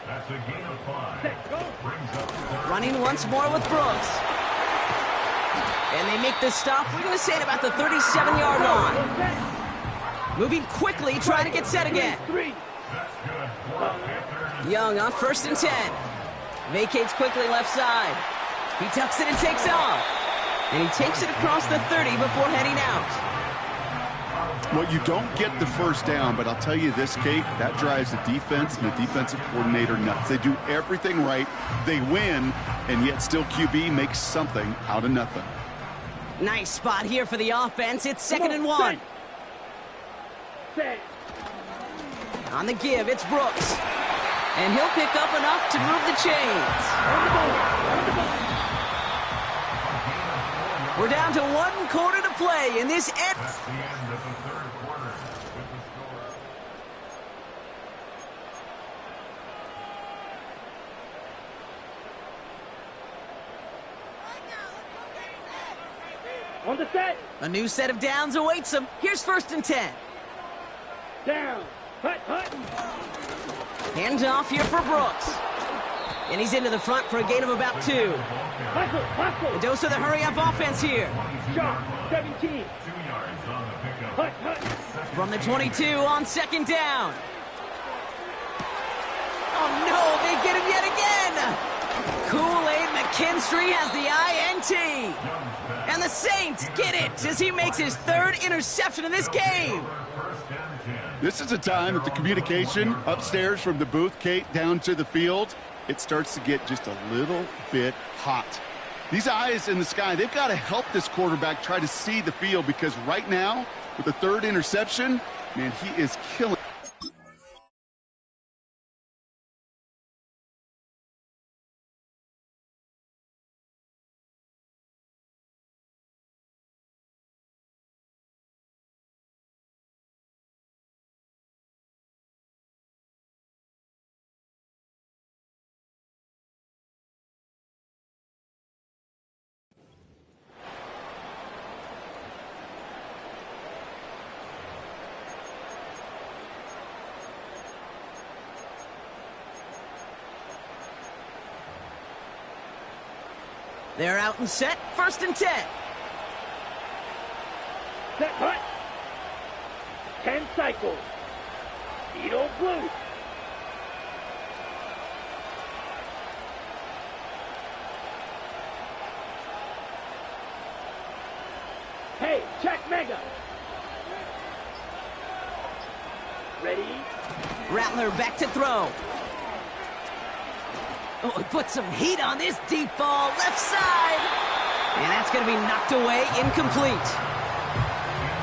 Speaker 5: That's a gain of 5.
Speaker 3: Set, go.
Speaker 5: Brings up the
Speaker 2: Running once more with Brooks. And they make the stop, we're going to say at about the 37-yard line. Moving quickly, trying to get set again.
Speaker 3: 3.
Speaker 2: Young on 1st and 10. Vacates quickly left side. He tucks it and takes off. And he takes it across the 30 before heading out.
Speaker 4: Well, you don't get the 1st down, but I'll tell you this, Kate, that drives the defense and the defensive coordinator nuts. They do everything right, they win, and yet still QB makes something out of nothing.
Speaker 2: Nice spot here for the offense. It's 2nd and 1.
Speaker 3: Set.
Speaker 2: On the give, it's Brooks. And he'll pick up enough to move the chains.
Speaker 3: On the ball. On the ball.
Speaker 2: We're down to 1 quarter to play in this end.
Speaker 5: That's the end of the 3rd quarter with the score.
Speaker 3: On the set.
Speaker 2: A new set of downs awaits him. Here's 1st and 10.
Speaker 3: Down. Hut, hut.
Speaker 2: Hands off here for Brooks. And he's into the front for a gain of about 2.
Speaker 3: Hustle, hustle.
Speaker 2: A dose of the hurry-up offense here.
Speaker 3: Shot. 17.
Speaker 5: 2 yards on the pickup.
Speaker 3: Hut, hut.
Speaker 2: From the 22 on 2nd down. Oh, no, they get him yet again. Kool-Aid McKinstry has the INT. And the Saints get it as he makes his 3rd interception in this game.
Speaker 4: This is a time that the communication upstairs from the booth, Kate, down to the field, it starts to get just a little bit hot. These eyes in the sky, they've got to help this quarterback try to see the field, because right now, with the 3rd interception, man, he is killing.
Speaker 2: They're out and set. 1st and 10.
Speaker 3: Set, hut. 10 cycles. Beetle blue. Hey, check mega. Ready?
Speaker 2: Rattler back to throw. Oh, he put some heat on this deep ball, left side. And that's going to be knocked away, incomplete.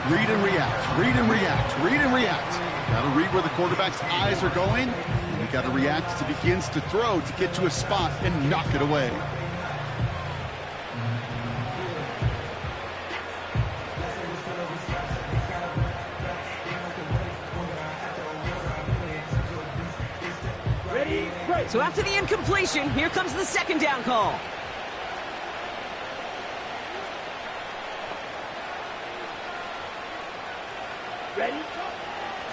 Speaker 4: Read and react, read and react, read and react. Got to read where the quarterback's eyes are going, and you got to react as he begins to throw to get to a spot and knock it away.
Speaker 3: Ready? Break.
Speaker 2: So after the incompletion, here comes the 2nd down call.
Speaker 3: Ready?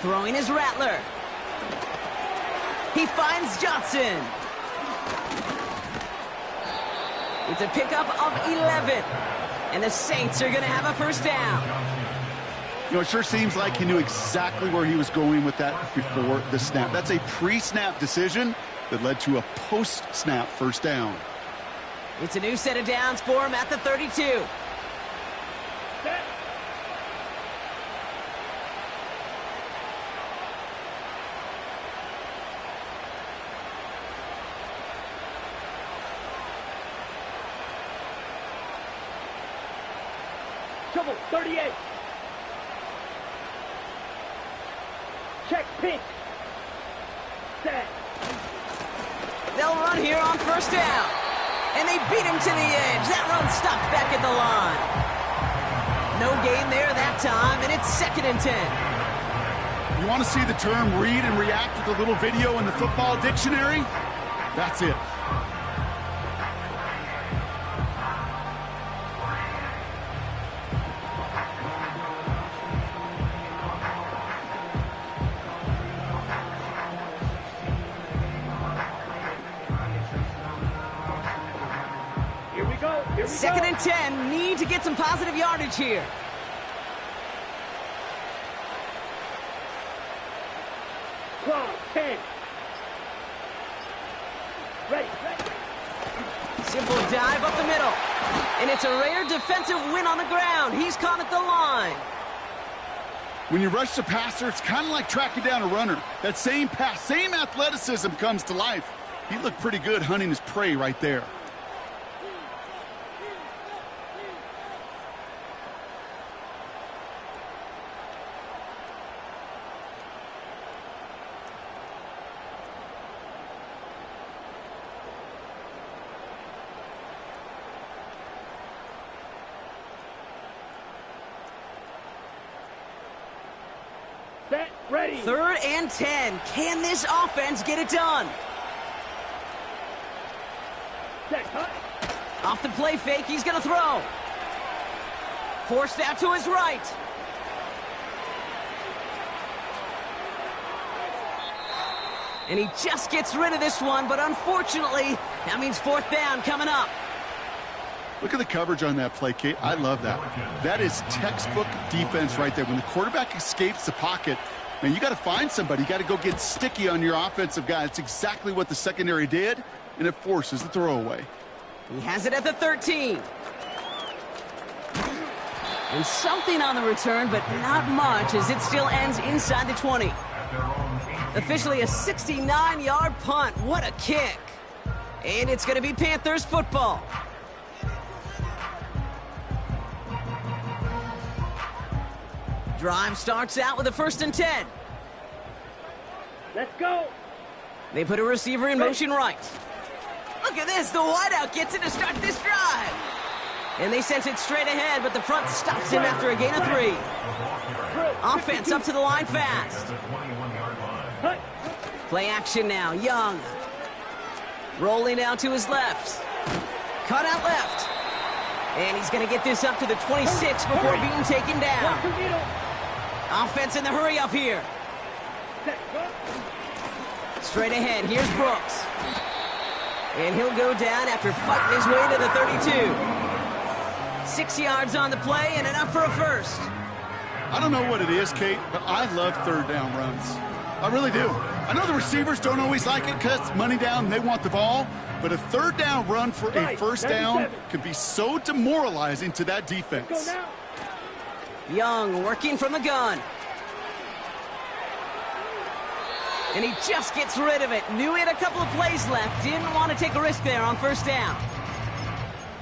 Speaker 2: Throwing is Rattler. He finds Johnson. It's a pickup of 11. And the Saints are going to have a 1st down.
Speaker 4: You know, it sure seems like he knew exactly where he was going with that before the snap. That's a pre-snap decision that led to a post-snap first down.
Speaker 2: It's a new set of downs for him at the 32.
Speaker 3: Set. Trouble, 38. Check pink. Set.
Speaker 2: They'll run here on first down. And they beat him to the edge. That run stopped back at the line. No gain there that time, and it's 2nd and 10.
Speaker 4: You want to see the term read and react with a little video in the football dictionary? That's it.
Speaker 2: Second and 10, need to get some positive yardage here.
Speaker 3: Clock, 10. Ready.
Speaker 2: Simple dive up the middle. And it's a rare defensive win on the ground. He's caught at the line.
Speaker 4: When you rush the passer, it's kind of like tracking down a runner. That same pass, same athleticism comes to life. He looked pretty good hunting his prey right there.
Speaker 3: Set, ready.
Speaker 2: 3rd and 10. Can this offense get it done?
Speaker 3: Set, cut.
Speaker 2: Off the play fake, he's going to throw. Forced out to his right. And he just gets rid of this one, but unfortunately, that means 4th down coming up.
Speaker 4: Look at the coverage on that play, Kate. I love that. That is textbook defense right there. When the quarterback escapes the pocket, man, you got to find somebody. You got to go get sticky on your offensive guy. It's exactly what the secondary did, and it forces the throwaway.
Speaker 2: He has it at the 13. And something on the return, but not much, as it still ends inside the 20. Officially a 69-yard punt. What a kick. And it's going to be Panthers football. Drive starts out with a 1st and 10.
Speaker 3: Let's go.
Speaker 2: They put a receiver in motion right. Look at this. The wideout gets it to start this drive. And they sent it straight ahead, but the front stops him after a gain of 3. Offense up to the line fast.
Speaker 3: Cut.
Speaker 2: Play action now. Young. Rolling out to his left. Cut out left. And he's going to get this up to the 26 before being taken down. Offense in the hurry up here.
Speaker 3: Set, cut.
Speaker 2: Straight ahead, here's Brooks. And he'll go down after fighting his way to the 32. 6 yards on the play and enough for a first.
Speaker 4: I don't know what it is, Kate, but I love 3rd down runs. I really do. I know the receivers don't always like it because it's money down and they want the ball, but a 3rd down run for a first down could be so demoralizing to that defense.
Speaker 3: Go now.
Speaker 2: Young working from the gun. And he just gets rid of it. Knew he had a couple of plays left. Didn't want to take a risk there on first down.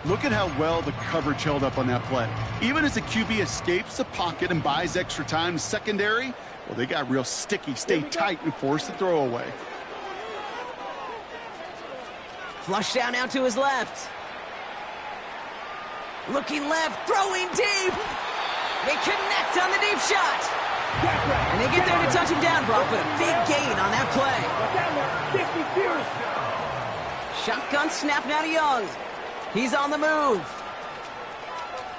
Speaker 4: Look at how well the coverage held up on that play. Even as the QB escapes the pocket and buys extra time secondary, well, they got real sticky, stay tight, and force the throwaway.
Speaker 2: Flush down out to his left. Looking left, throwing deep. They connect on the deep shot. And they get there to touch him down, Brock, but a big gain on that play. Shotgun snap now to Young. He's on the move.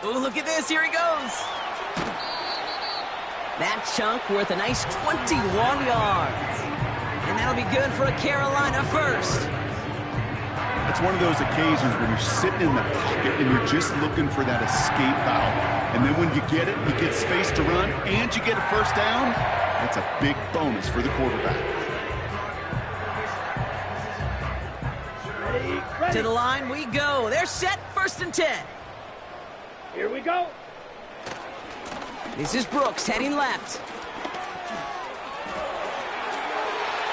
Speaker 2: Oh, look at this. Here he goes. That chunk worth a nice 21 yards. And that'll be good for a Carolina first.
Speaker 4: It's one of those occasions when you're sitting in the pocket and you're just looking for that escape valve. And then when you get it, you get space to run, and you get a first down. That's a big bonus for the quarterback.
Speaker 3: Ready.
Speaker 2: To the line we go. They're set, 1st and 10.
Speaker 3: Here we go.
Speaker 2: This is Brooks heading left.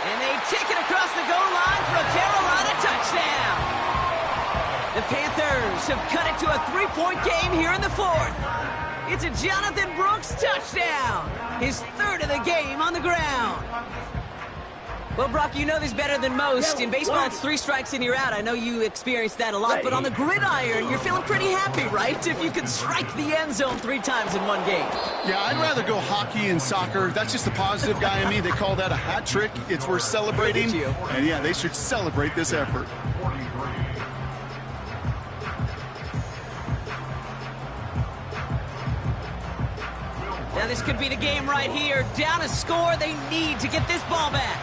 Speaker 2: And they take it across the goal line for a Carolina touchdown. The Panthers have cut it to a 3-point game here in the 4th. It's a Jonathan Brooks touchdown. His 3rd of the game on the ground. Well, Brock, you know this better than most. In baseball, it's 3 strikes and you're out. I know you experienced that a lot, but on the gridiron, you're feeling pretty happy, right? If you can strike the end zone 3 times in one game.
Speaker 4: Yeah, I'd rather go hockey and soccer. That's just the positive guy in me. They call that a hat trick. It's worth celebrating. And yeah, they should celebrate this effort.
Speaker 2: Now this could be the game right here. Down a score, they need to get this ball back.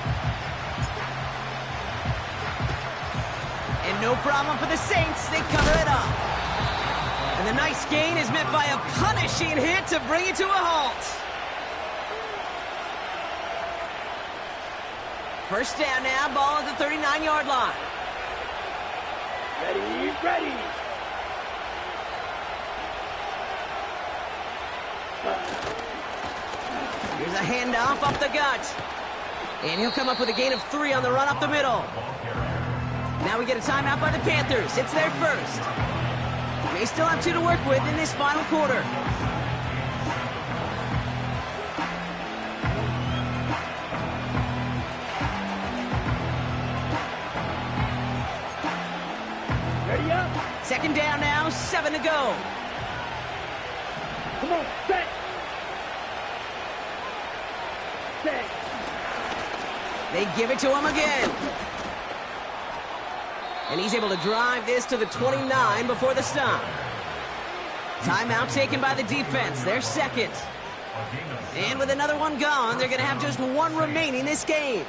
Speaker 2: And no problem for the Saints. They cover it up. And the nice gain is met by a punishing hit to bring it to a halt. First down now, ball at the 39-yard line.
Speaker 3: Ready.
Speaker 2: Here's a handoff up the gut. And he'll come up with a gain of 3 on the run up the middle. Now we get a timeout by the Panthers. It's their first. They still have 2 to work with in this final quarter.
Speaker 3: Ready up.
Speaker 2: 2nd down now, 7 to go.
Speaker 3: Come on, set. Set.
Speaker 2: They give it to him again. And he's able to drive this to the 29 before the stop. Timeout taken by the defense. Their 2nd. And with another one gone, they're going to have just 1 remaining this game.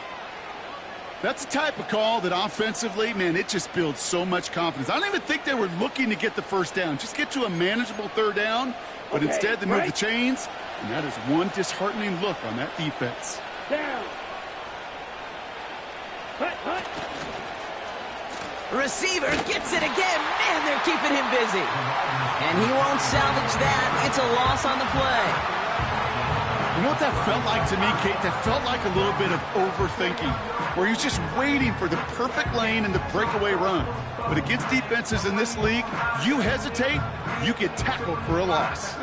Speaker 4: That's the type of call that offensively, man, it just builds so much confidence. I don't even think they were looking to get the first down. Just get to a manageable 3rd down. But instead, they move the chains. And that is one disheartening look on that defense.
Speaker 3: Down. Hut.
Speaker 2: Receiver gets it again. Man, they're keeping him busy. And he won't salvage that. It's a loss on the play.
Speaker 4: You know what that felt like to me, Kate? That felt like a little bit of overthinking, where he was just waiting for the perfect lane and the breakaway run. But against defenses in this league, you hesitate, you get tackled for a loss.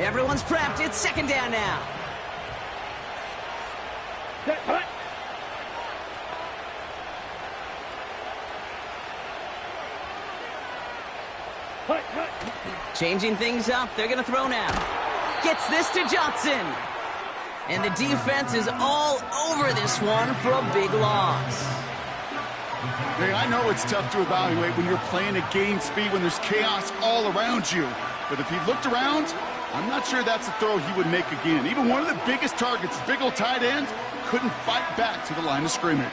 Speaker 2: Everyone's prepped. It's 2nd down now.
Speaker 3: Set. Hut.
Speaker 2: Changing things up. They're going to throw now. Gets this to Johnson. And the defense is all over this one for a big loss.
Speaker 4: Hey, I know it's tough to evaluate when you're playing at game speed, when there's chaos all around you. But if he looked around, I'm not sure that's a throw he would make again. Even one of the biggest targets, big old tight end, couldn't fight back to the line of scrimmage.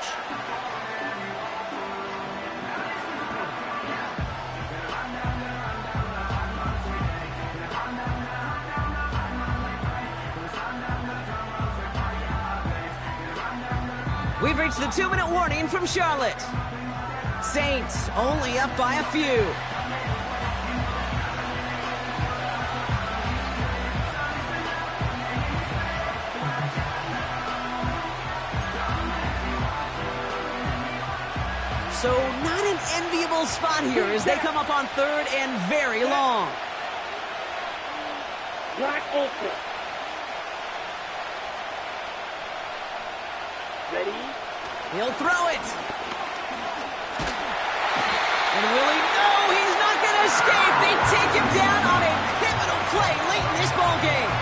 Speaker 2: We've reached the 2-minute warning from Charlotte. Saints only up by a few. So not an enviable spot here as they come up on 3rd and very long.
Speaker 3: Black Ultra. Ready?
Speaker 2: He'll throw it. And will he? No, he's not going to escape. They take him down on a pivotal play late in this ball game.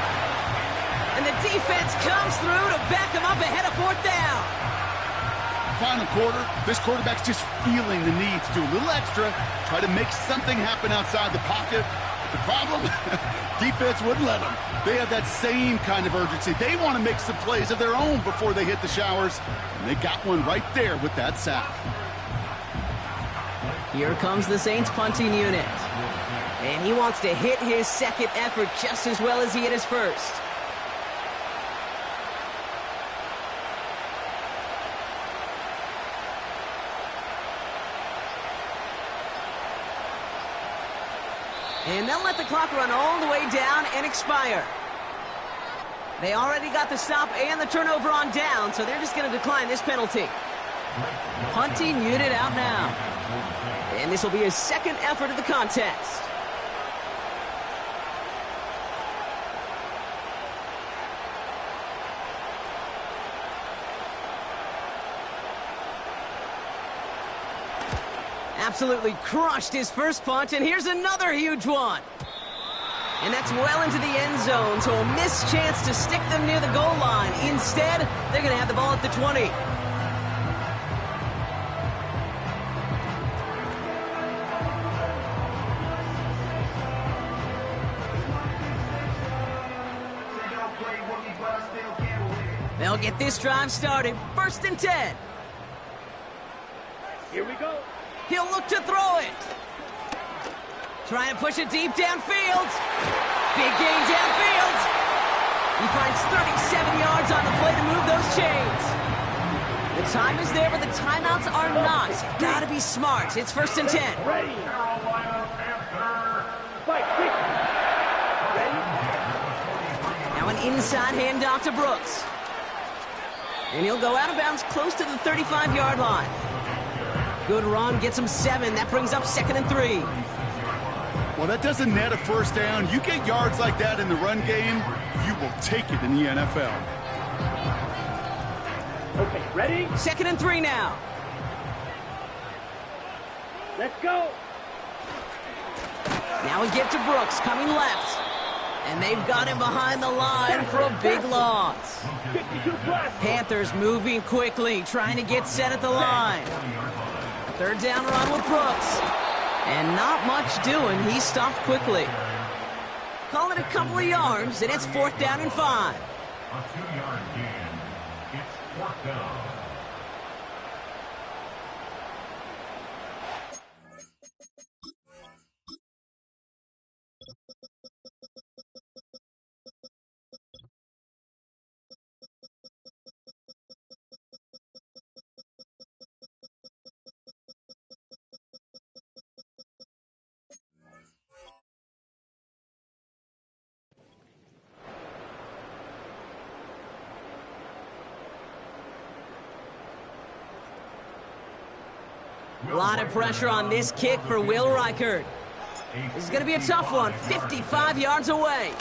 Speaker 2: And the defense comes through to back him up ahead of 4th down.
Speaker 4: Final quarter, this quarterback's just feeling the need to do a little extra, try to make something happen outside the pocket. The problem? Defense wouldn't let them. They have that same kind of urgency. They want to make some plays of their own before they hit the showers. And they got one right there with that sack.
Speaker 2: Here comes the Saints punting unit. And he wants to hit his second effort just as well as he hit his first. And they'll let the clock run all the way down and expire. They already got the stop and the turnover on down, so they're just going to decline this penalty. Punting unit out now. And this will be his second effort of the contest. Absolutely crushed his first punt, and here's another huge one. And that's well into the end zone, so a missed chance to stick them near the goal line. Instead, they're going to have the ball at the 20. They'll get this drive started. 1st and 10.
Speaker 3: Here we go.
Speaker 2: He'll look to throw it. Trying to push it deep downfield. Big gain downfield. He finds 37 yards on the play to move those chains. The time is there, but the timeouts are not. Gotta be smart. It's 1st and 10.
Speaker 3: Ready. Fight, quick. Ready.
Speaker 2: Now an inside handoff to Brooks. And he'll go out of bounds close to the 35-yard line. Good run, gets him 7. That brings up 2nd and 3.
Speaker 4: Well, that doesn't net a first down. You get yards like that in the run game, you will take it in the NFL.
Speaker 3: Okay, ready?
Speaker 2: 2nd and 3 now.
Speaker 3: Let's go.
Speaker 2: Now a give to Brooks, coming left. And they've got him behind the line for a big loss.
Speaker 3: 52 plus.
Speaker 2: Panthers moving quickly, trying to get set at the line. 3rd down run with Brooks. And not much doing. He stopped quickly. Call it a couple of yards, and it's 4th down and 5.
Speaker 5: A 2-yard gain. It's 4th down.
Speaker 2: A lot of pressure on this kick for Will Reichert. This is going to be a tough one, 55 yards away.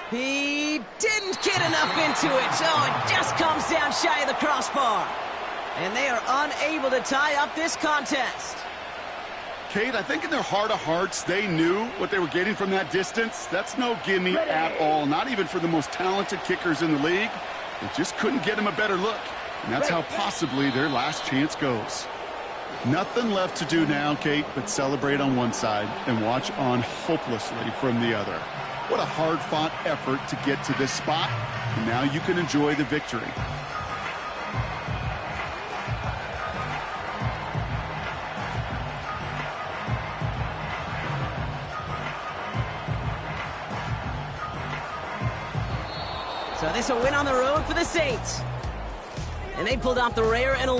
Speaker 2: He didn't get enough into it, so it just comes down shy of the crossbar. And they are unable to tie up this contest.
Speaker 4: Kate, I think in their heart of hearts, they knew what they were getting from that distance. That's no gimme at all, not even for the most talented kickers in the league. They just couldn't get him a better look. And that's how possibly their last chance goes. Nothing left to do now, Kate, but celebrate on one side and watch on hopelessly from the other. What a hard-fought effort to get to this spot, and now you can enjoy the victory.
Speaker 2: So this a win on the road for the Saints. And they pulled off the rare and